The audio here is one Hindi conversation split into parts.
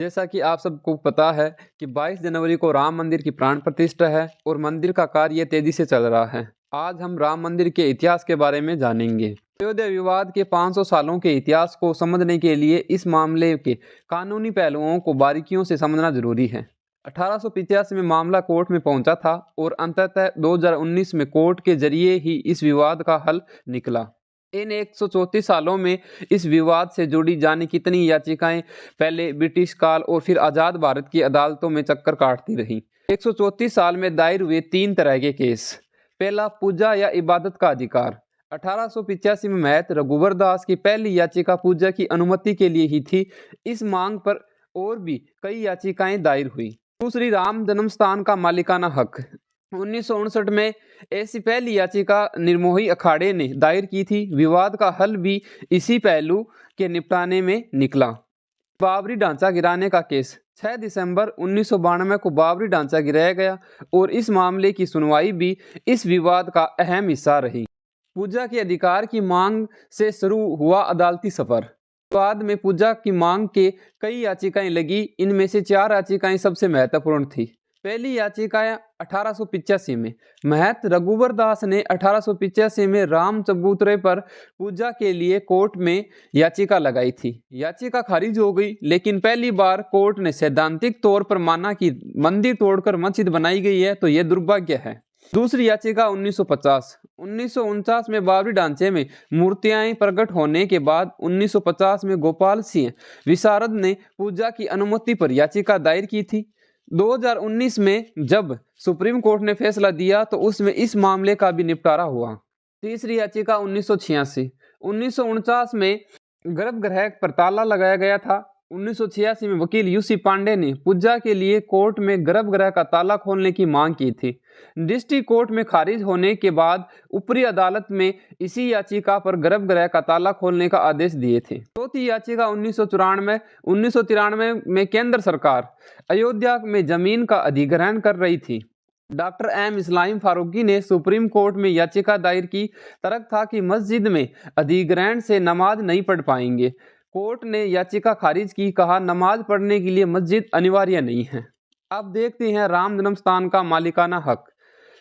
जैसा कि आप सबको पता है कि 22 जनवरी को राम मंदिर की प्राण प्रतिष्ठा है और मंदिर का कार्य तेजी से चल रहा है। आज हम राम मंदिर के इतिहास के बारे में जानेंगे। अयोध्या विवाद के 500 सालों के इतिहास को समझने के लिए इस मामले के कानूनी पहलुओं को बारीकियों से समझना जरूरी है। 1885 में मामला कोर्ट में पहुंचा था और अंततः 2019 में कोर्ट के जरिए ही इस विवाद का हल निकला। इन 134 सालों में इस विवाद से जुड़ी जाने कितनी याचिकाएं पहले ब्रिटिश काल और फिर आज़ाद भारत की अदालतों में चक्कर काटती रहीं। 134 साल में दायर हुए 3 तरह के केस। पहला, पूजा या इबादत का अधिकार। 1885 में महंत रघुवर दास की पहली याचिका पूजा की अनुमति के लिए ही थी। इस मांग पर और भी कई याचिकाएं दायर हुई। दूसरी, राम जन्म स्थान का मालिकाना हक। 1959 में ऐसी पहली याचिका निर्मोही अखाड़े ने दायर की थी। विवाद का हल भी इसी पहलू के निपटाने में निकला। बाबरी ढांचा गिराने का केस। 6 दिसंबर 1992 को बाबरी ढांचा गिराया गया और इस मामले की सुनवाई भी इस विवाद का अहम हिस्सा रही। पूजा के अधिकार की मांग से शुरू हुआ अदालती सफर। बाद में पूजा की मांग के कई याचिकाएं लगी। इनमें से 4 याचिकाएं सबसे महत्वपूर्ण थी। पहली याचिका 1885 में महंत रघुवर दास ने 1885 में राम चबूतरे पर पूजा के लिए कोर्ट में याचिका लगाई थी। याचिका खारिज हो गई, लेकिन पहली बार कोर्ट ने सैद्धांतिक तौर पर माना कि मंदिर तोड़कर मस्जिद बनाई गई है, तो यह दुर्भाग्य है। दूसरी याचिका 1949 में बाबरी ढांचे में मूर्तियां प्रकट होने के बाद 1950 में गोपाल सिंह विशारद ने पूजा की अनुमति पर याचिका दायर की थी। 2019 में जब सुप्रीम कोर्ट ने फैसला दिया तो उसमें इस मामले का भी निपटारा हुआ। तीसरी याचिका 1949 में गर्भगृह पर ताला लगाया गया था। 1986 में वकील यूसी पांडे ने पूजा के लिए कोर्ट में गर्भगृह का ताला खोलने की मांग की थी। डिस्ट्रिक्ट कोर्ट में खारिज होने के बाद ऊपरी अदालत में इसी याचिका पर गर्भगृह का ताला खोलने का आदेश दिए थे। चौथी याचिका 1993 में केंद्र सरकार अयोध्या में जमीन का अधिग्रहण कर रही थी। डॉक्टर एम इस्लाम फारूकी ने सुप्रीम कोर्ट में याचिका दायर की। तर्क था कि मस्जिद में अधिग्रहण से नमाज नहीं पढ़ पाएंगे। कोर्ट ने याचिका खारिज की, कहा नमाज पढ़ने के लिए मस्जिद अनिवार्य नहीं है। अब देखते हैं राम जन्म स्थान का मालिकाना हक।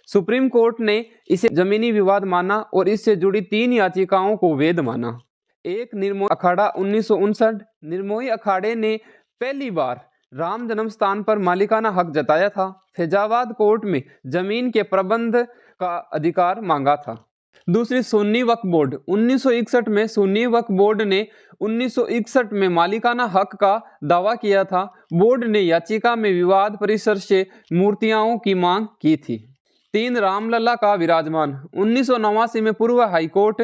सुप्रीम कोर्ट ने इसे जमीनी विवाद माना और इससे जुड़ी 3 याचिकाओं को वैध माना। एक, निर्मोही अखाड़ा 1959। निर्मोही अखाड़े ने पहली बार राम जन्म स्थान पर मालिकाना हक जताया था। फैजाबाद कोर्ट में जमीन के प्रबंध का अधिकार मांगा था। दूसरी, सुन्नी वक्फ बोर्ड 1961 में सुन्नी वक्फ बोर्ड ने 1961 में मालिकाना हक का दावा किया था। बोर्ड ने याचिका में विवाद परिसर से मूर्तियों की मांग की थी। 3, रामलला का विराजमान। 1989 में पूर्व हाईकोर्ट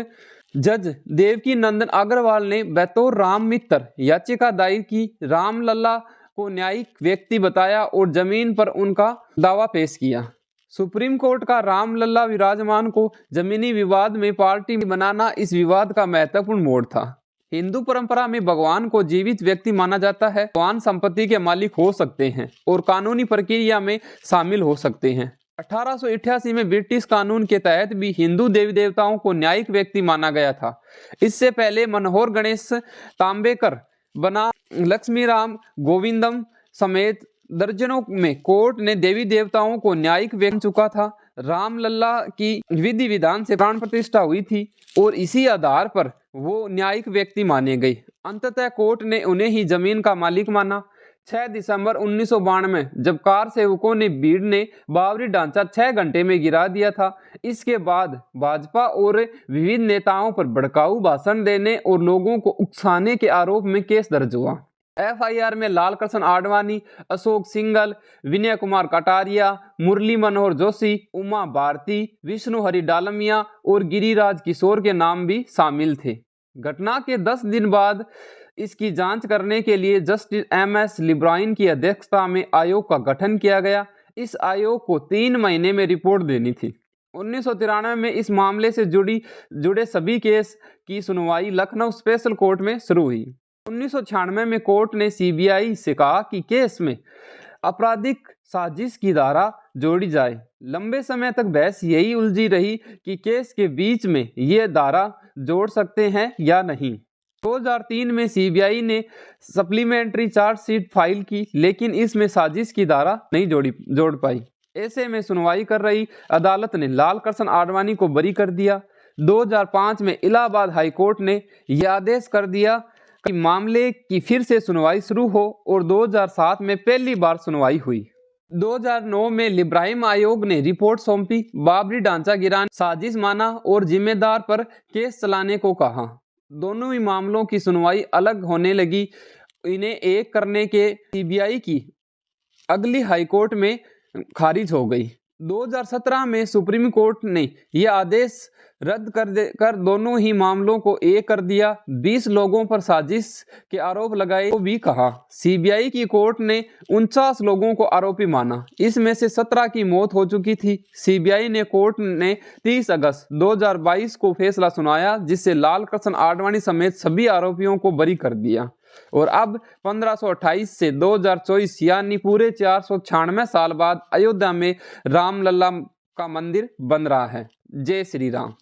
जज देवकी नंदन अग्रवाल ने बतौर राम मित्र याचिका दायर की। रामलला को न्यायिक व्यक्ति बताया और जमीन पर उनका दावा पेश किया। सुप्रीम कोर्ट का रामलला विराजमान को जमीनी विवाद में पार्टी बनाना इस विवाद का महत्वपूर्ण मोड़ था। हिंदू परंपरा में भगवान को जीवित व्यक्ति माना जाता है। भगवान संपत्ति के मालिक हो सकते हैं और कानूनी प्रक्रिया में शामिल हो सकते हैं। 1888 में ब्रिटिश कानून के तहत भी हिंदू देवी देवताओं को न्यायिक व्यक्ति माना गया था। इससे पहले मनोहर गणेश तांबेकर बना लक्ष्मी राम गोविंदम समेत दर्जनों में कोर्ट ने देवी देवताओं को न्यायिक व्यक्ति चुका था। रामलला की विधि विधान से प्राण प्रतिष्ठा हुई थी और इसी आधार पर वो न्यायिक व्यक्ति माने गए। अंततः कोर्ट ने उन्हें ही जमीन का मालिक माना। 6 दिसंबर 1992 जब कार सेवकों ने भीड़ ने बाबरी ढांचा 6 घंटे में गिरा दिया था। इसके बाद भाजपा और विविध नेताओं पर भड़काऊ भाषण देने और लोगों को उकसाने के आरोप में केस दर्ज हुआ। एफआईआर में लाल कृष्ण आडवाणी, अशोक सिंघल, विनय कुमार कटारिया, मुरली मनोहर जोशी, उमा भारती, विष्णु हरि डालमिया और गिरिराज किशोर के नाम भी शामिल थे। घटना के 10 दिन बाद इसकी जांच करने के लिए जस्टिस एमएस लिब्राइन की अध्यक्षता में आयोग का गठन किया गया। इस आयोग को 3 महीने में रिपोर्ट देनी थी। 1993 में इस मामले से जुड़े सभी केस की सुनवाई लखनऊ स्पेशल कोर्ट में शुरू हुई। 1996 में कोर्ट ने सीबीआई से कहा कि केस में आपराधिक साजिश की धारा जोड़ी जाए। लंबे समय तक बहस यही उलझी रही कि केस के बीच में ये धारा जोड़ सकते हैं या नहीं। 2003 में सीबीआई ने सप्लीमेंट्री चार्जशीट फाइल की, लेकिन इसमें साजिश की धारा नहीं जोड़ पाई। ऐसे में सुनवाई कर रही अदालत ने लाल कृष्ण आडवाणी को बरी कर दिया। 2005 में इलाहाबाद हाईकोर्ट ने यह आदेश कर दिया कि मामले की फिर से सुनवाई शुरू हो और 2007 में पहली बार सुनवाई हुई। 2009 में लिब्राहिम आयोग ने रिपोर्ट सौंपी, बाबरी ढांचा गिराने साजिश माना और जिम्मेदार पर केस चलाने को कहा। दोनों ही मामलों की सुनवाई अलग होने लगी। इन्हें एक करने के सीबीआई की अगली हाईकोर्ट में खारिज हो गई। 2017 में सुप्रीम कोर्ट ने यह आदेश रद्द कर दोनों ही मामलों को एक कर दिया। 20 लोगों पर साजिश के आरोप लगाए तो भी कहा। सीबीआई की कोर्ट ने 49 लोगों को आरोपी माना, इसमें से 17 की मौत हो चुकी थी। सीबीआई ने कोर्ट ने 30 अगस्त 2022 को फैसला सुनाया, जिससे लाल कृष्ण आडवाणी समेत सभी आरोपियों को बरी कर दिया और अब 1528 से 2024 यानी पूरे 496 साल बाद अयोध्या में रामलला का मंदिर बन रहा है। जय श्री राम।